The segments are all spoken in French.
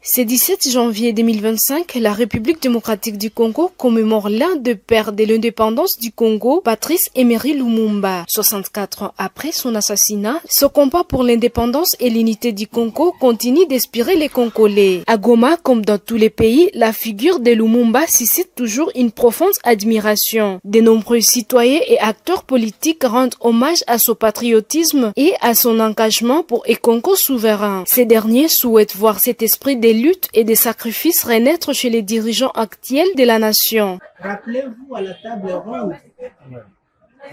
Ce 17 janvier 2025, la République démocratique du Congo commémore l'un des pères de l'indépendance du Congo, Patrice Emery Lumumba. 64 ans après son assassinat, ce combat pour l'indépendance et l'unité du Congo continue d'inspirer les Congolais. À Goma, comme dans tous les pays, la figure de Lumumba suscite toujours une profonde admiration. De nombreux citoyens et acteurs politiques rendent hommage à son patriotisme et à son engagement pour un Congo souverain. Ces derniers souhaitent voir cet esprit de lutte et de sacrifice renaître chez les dirigeants actuels de la nation. Rappelez-vous à la table ronde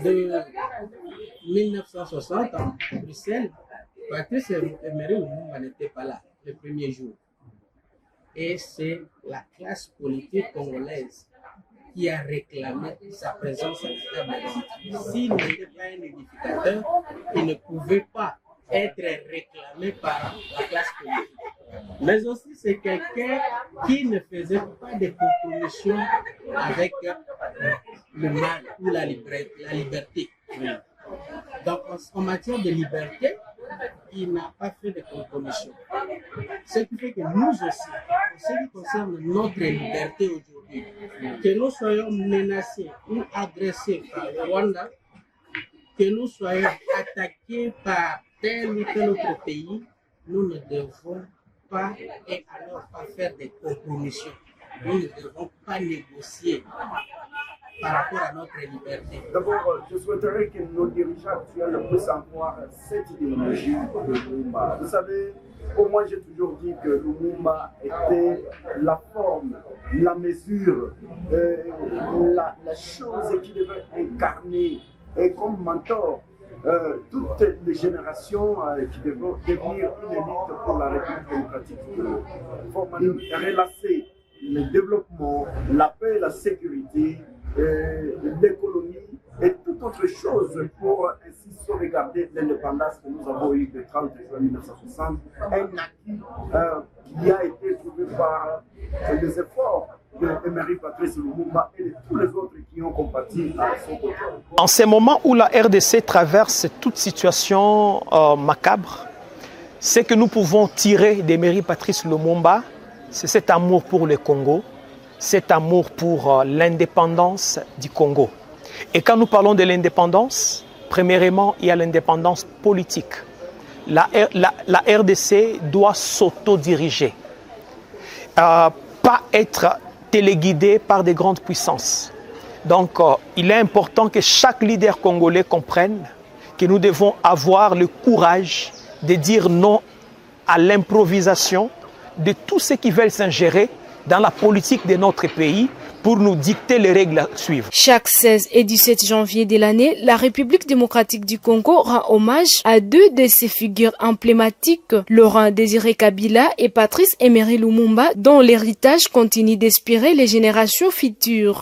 de 1960 à Bruxelles, Patrice Emery Lumumba n'était pas là le premier jour. Et c'est la classe politique congolaise qui a réclamé sa présence à la table ronde. S'il n'était pas un édificateur, il ne pouvait pas être réclamé par la classe politique. Mais aussi c'est quelqu'un qui ne faisait pas de compromission avec le mal ou la liberté. Donc en matière de liberté, il n'a pas fait de compromission. Ce qui fait que nous aussi, en ce qui concerne notre liberté aujourd'hui, que nous soyons menacés ou agressés par le Rwanda, que nous soyons attaqués par tel ou tel autre pays, nous ne devons pas et alors pas faire des compromissions. Nous ne devons pas négocier par rapport à notre liberté. D'abord, je souhaiterais que nos dirigeants actuels puissent avoir cette idéologie de Lumumba. Vous savez, pour moi, j'ai toujours dit que Lumumba était la forme, la mesure, la chose qui devait incarner et comme mentor toutes les générations qui devront devenir une élite pour la République démocratique. Il faut relancer le développement, la paix, la sécurité, l'économie et toute autre chose pour ainsi sauvegarder l'indépendance que nous avons eue le 30 juin 1960, un acquis qui a été trouvé par les efforts de Emery Patrice Lumumba et de tous les autres qui ont compati à son côté. En ces moments où la RDC traverse toute situation macabre, ce que nous pouvons tirer d'Emery Patrice Lumumba, c'est cet amour pour le Congo, cet amour pour l'indépendance du Congo. Et quand nous parlons de l'indépendance, premièrement, il y a l'indépendance politique. La RDC doit s'auto-diriger, pas être téléguidée par des grandes puissances. Donc, il est important que chaque leader congolais comprenne que nous devons avoir le courage de dire non à l'improvisation de tous ceux qui veulent s'ingérer dans la politique de notre pays pour nous dicter les règles à suivre. Chaque 16 et 17 janvier de l'année, la République démocratique du Congo rend hommage à deux de ses figures emblématiques, Laurent Désiré Kabila et Patrice Emery Lumumba, dont l'héritage continue d'inspirer les générations futures.